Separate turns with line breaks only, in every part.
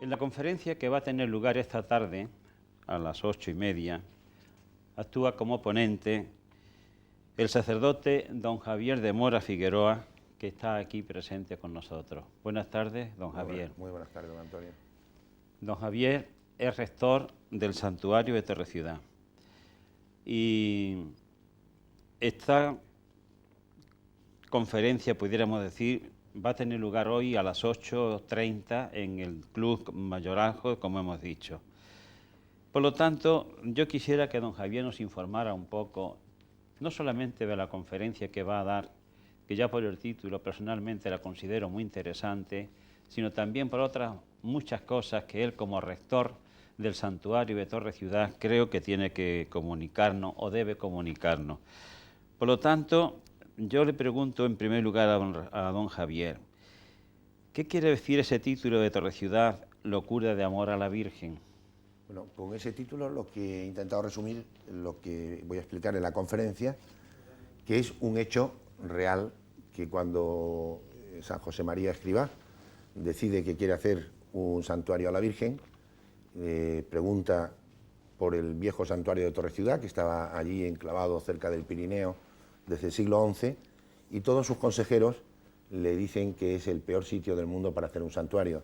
En la conferencia que va a tener lugar esta tarde, a las 8:30, actúa como ponente el sacerdote don Javier de Mora Figueroa, que está aquí presente con nosotros. Buenas tardes, don Javier.
Muy buenas tardes, don Antonio.
Don Javier es rector del Santuario de Torre-Ciudad. Y esta conferencia, pudiéramos decir, va a tener lugar hoy a las 8:30 en el Club Mayorazgo, como hemos dicho. Por lo tanto, yo quisiera que don Javier nos informara un poco, no solamente de la conferencia que va a dar, que ya por el título personalmente la considero muy interesante, sino también por otras muchas cosas que él como rector del Santuario de Torre-Ciudad creo que tiene que comunicarnos o debe comunicarnos. Por lo tanto, yo le pregunto en primer lugar a don Javier, ¿qué quiere decir ese título de Torre-Ciudad, Locura de amor a la Virgen?
Bueno, con ese título lo que he intentado resumir, lo que voy a explicar en la conferencia, que es un hecho real que cuando San José María Escrivá decide que quiere hacer un santuario a la Virgen, pregunta por el viejo santuario de Torre-Ciudad, que estaba allí enclavado cerca del Pirineo desde el siglo XI, y todos sus consejeros le dicen que es el peor sitio del mundo para hacer un santuario,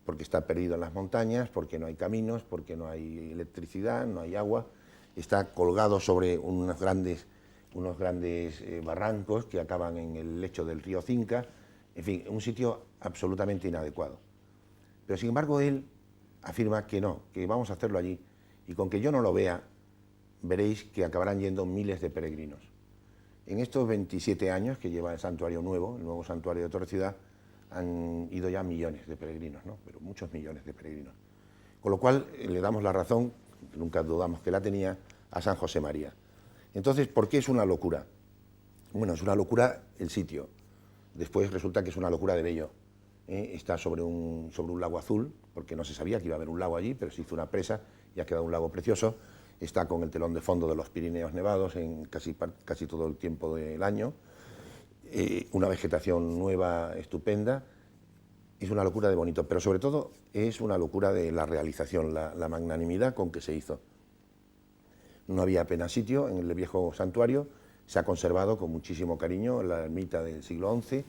porque está perdido en las montañas, porque no hay caminos, porque no hay electricidad, no hay agua, está colgado sobre unos grandes barrancos que acaban en el lecho del río Cinca, en fin, un sitio absolutamente inadecuado. Pero sin embargo él afirma que no, que vamos a hacerlo allí, y con que yo no lo vea, veréis que acabarán yendo miles de peregrinos. En estos 27 años que lleva el santuario nuevo, el nuevo santuario de Torre-Ciudad, han ido ya millones de peregrinos, ¿no? Pero muchos millones de peregrinos. Con lo cual le damos la razón, nunca dudamos que la tenía, a San José María. Entonces, ¿por qué es una locura? Bueno, es una locura el sitio. Después resulta que es una locura de bello. Está sobre un lago azul, porque no se sabía que iba a haber un lago allí, pero se hizo una presa y ha quedado un lago precioso. Está con el telón de fondo de los Pirineos nevados en casi todo el tiempo del año. Una vegetación nueva, estupenda. Es una locura de bonito, pero sobre todo es una locura de la realización, la magnanimidad con que se hizo. No había apenas sitio en el viejo santuario, se ha conservado con muchísimo cariño la ermita del siglo XI,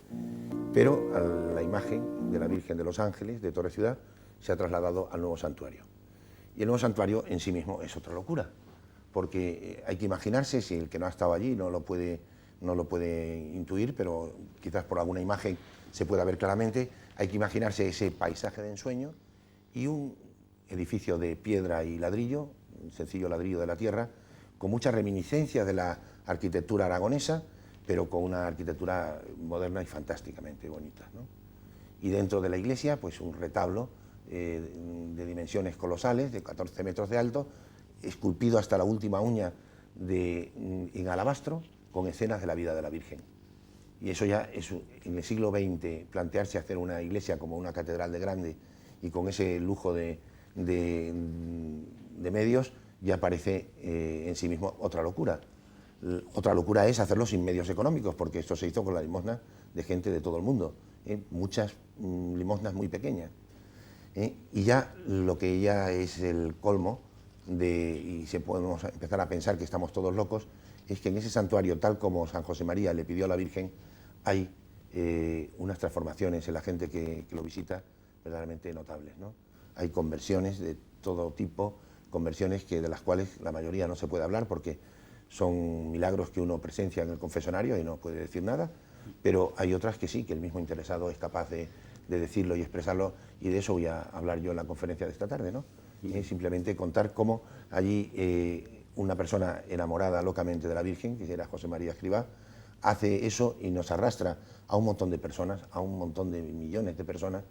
pero la imagen de la Virgen de los Ángeles de Torre-Ciudad se ha trasladado al nuevo santuario. Y el nuevo santuario en sí mismo es otra locura, porque hay que imaginarse, si el que no ha estado allí no lo puede intuir, pero quizás por alguna imagen se pueda ver claramente, hay que imaginarse ese paisaje de ensueño y un edificio de piedra y ladrillo, un sencillo ladrillo de la tierra, con muchas reminiscencias de la arquitectura aragonesa, pero con una arquitectura moderna y fantásticamente bonita, ¿no? Y dentro de la iglesia, pues un retablo de dimensiones colosales, de 14 metros de alto, esculpido hasta la última uña en alabastro, con escenas de la vida de la Virgen. Y eso ya es, en el siglo XX, plantearse hacer una iglesia como una catedral de grande y con ese lujo de medios, ya parece en sí mismo otra locura. Otra locura es hacerlo sin medios económicos, porque esto se hizo con la limosna de gente de todo el mundo, muchas limosnas muy pequeñas. Y ya lo que ya es el colmo, y podemos empezar a pensar que estamos todos locos, es que en ese santuario, tal como San José María le pidió a la Virgen, hay unas transformaciones en la gente que lo visita verdaderamente notables, ¿no? Hay conversiones de todo tipo, conversiones de las cuales la mayoría no se puede hablar porque son milagros que uno presencia en el confesionario y no puede decir nada, pero hay otras que sí, que el mismo interesado es capaz de decirlo y expresarlo, y de eso voy a hablar yo en la conferencia de esta tarde, ¿no? Simplemente contar cómo allí una persona enamorada locamente de la Virgen, que era José María Escrivá, hace eso y nos arrastra a un montón de personas, a un montón de millones de personas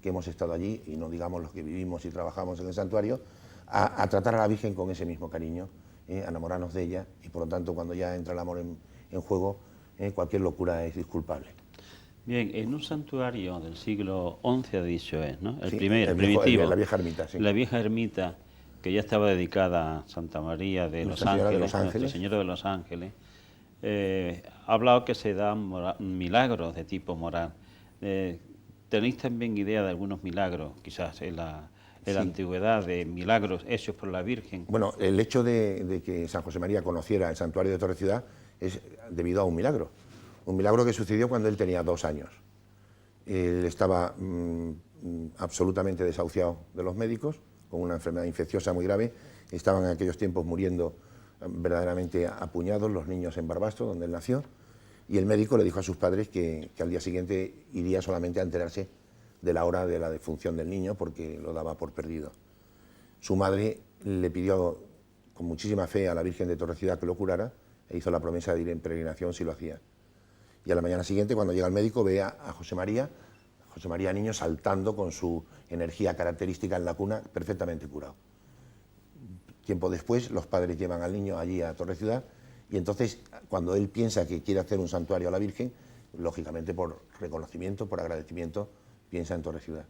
que hemos estado allí, y no digamos los que vivimos y trabajamos en el santuario, a tratar a la Virgen con ese mismo cariño, a enamorarnos de ella, y por lo tanto cuando ya entra el amor en juego, cualquier locura es disculpable.
Bien, en un santuario del siglo XI ha dicho ¿no? El
Sí,
primitivo.
la vieja ermita, sí.
La vieja ermita, que ya estaba dedicada a Santa María de los Ángeles, Nuestra Señora de los Ángeles, ha hablado que se dan milagros de tipo moral. ¿tenéis también idea de algunos milagros, quizás en la
Sí.
antigüedad, de milagros hechos por la Virgen?
Bueno, el hecho de que San José María conociera el santuario de Torre Ciudad es debido a un milagro que sucedió cuando él tenía 2 años. Él estaba absolutamente desahuciado de los médicos, con una enfermedad infecciosa muy grave. Estaban en aquellos tiempos muriendo verdaderamente a puñados los niños en Barbastro, donde él nació, y el médico le dijo a sus padres que al día siguiente iría solamente a enterarse de la hora de la defunción del niño, porque lo daba por perdido. Su madre le pidió con muchísima fe a la Virgen de Torre Ciudad que lo curara e hizo la promesa de ir en peregrinación si lo hacía. Y a la mañana siguiente, cuando llega el médico, ve a José María niño saltando con su energía característica en la cuna, perfectamente curado. Tiempo después, los padres llevan al niño allí a Torre Ciudad y entonces, cuando él piensa que quiere hacer un santuario a la Virgen, lógicamente por reconocimiento, por agradecimiento, piensa en Torre Ciudad.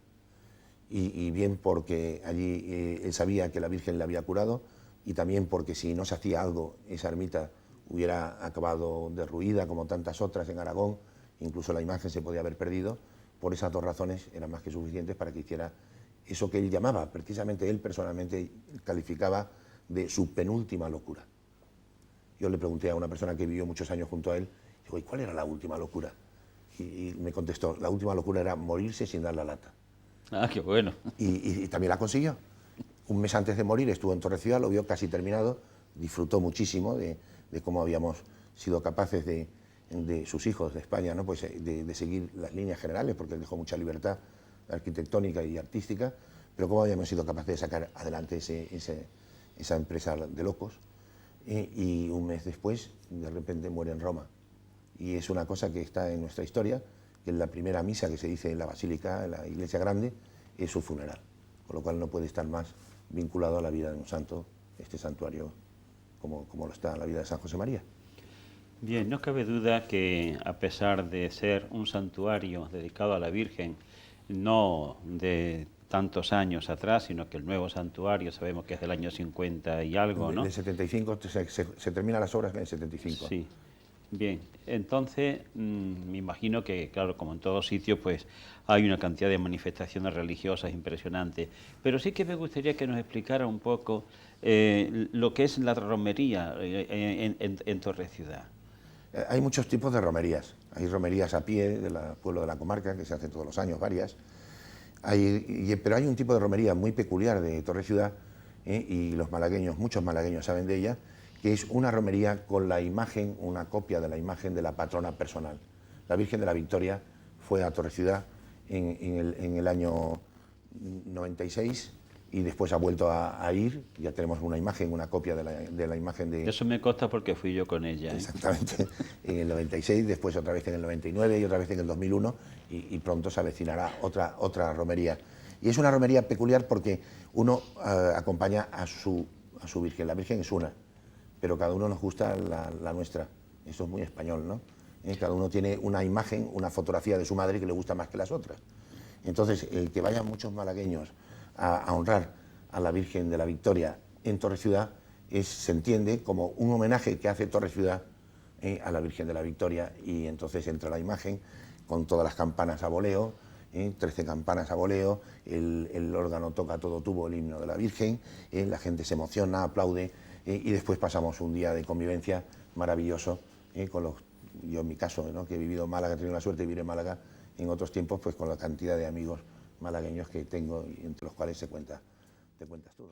Y bien porque allí él sabía que la Virgen le había curado y también porque si no se hacía algo, esa ermita hubiera acabado derruida como tantas otras en Aragón, incluso la imagen se podía haber perdido. Por esas 2 razones eran más que suficientes para que hiciera eso que él llamaba, precisamente él personalmente calificaba de su penúltima locura. Yo le pregunté a una persona que vivió muchos años junto a él, digo, ¿y cuál era la última locura? Y me contestó, la última locura era morirse sin dar la lata.
Ah, qué bueno.
Y también la consiguió. Un mes antes de morir estuvo en Torre Ciudad, lo vio casi terminado, disfrutó muchísimo de cómo habíamos sido capaces de sus hijos de España, ¿no? Pues de seguir las líneas generales, porque él dejó mucha libertad arquitectónica y artística, pero cómo habíamos sido capaces de sacar adelante esa empresa de locos. Y un mes después, de repente, muere en Roma. Y es una cosa que está en nuestra historia, que en la primera misa que se dice en la Basílica, en la Iglesia Grande, es su funeral. Con lo cual no puede estar más vinculado a la vida de un santo, este santuario, como lo está la vida de San José María.
Bien, no cabe duda que a pesar de ser un santuario dedicado a la Virgen, no de tantos años atrás, sino que el nuevo santuario sabemos que es del año 50 y algo, ¿no?
En el 75, se terminan las obras en el 75.
Sí. Bien, entonces me imagino que, claro, como en todos sitios, pues hay una cantidad de manifestaciones religiosas impresionantes. Pero sí que me gustaría que nos explicara un poco lo que es la romería en Torre Ciudad.
Hay muchos tipos de romerías. Hay romerías a pie del pueblo de la comarca, que se hacen todos los años, varias. Pero hay un tipo de romería muy peculiar de Torre Ciudad, y los malagueños, muchos malagueños saben de ella, que es una romería con la imagen, una copia de la imagen de la patrona personal. La Virgen de la Victoria fue a Torre Ciudad en el año 96 y después ha vuelto a ir. Ya tenemos una imagen, una copia de la imagen de...
Eso me consta porque fui yo con ella.
Exactamente, en el 96, después otra vez en el 99 y otra vez en el 2001 y pronto se avecinará otra romería. Y es una romería peculiar porque uno acompaña a su Virgen. La Virgen es una, pero cada uno nos gusta la nuestra. Esto es muy español, ¿no? Cada uno tiene una imagen, una fotografía de su madre que le gusta más que las otras. Entonces, el que vayan muchos malagueños a honrar a la Virgen de la Victoria en Torre Ciudad se entiende como un homenaje que hace Torre Ciudad a la Virgen de la Victoria, y entonces entra la imagen con todas las campanas a voleo, 13 campanas a voleo, el órgano toca a todo tubo el himno de la Virgen, la gente se emociona, aplaude, y después pasamos un día de convivencia maravilloso yo en mi caso, ¿no?, que he vivido en Málaga, he tenido la suerte de vivir en Málaga en otros tiempos, pues con la cantidad de amigos malagueños que tengo y entre los cuales te cuentas tú.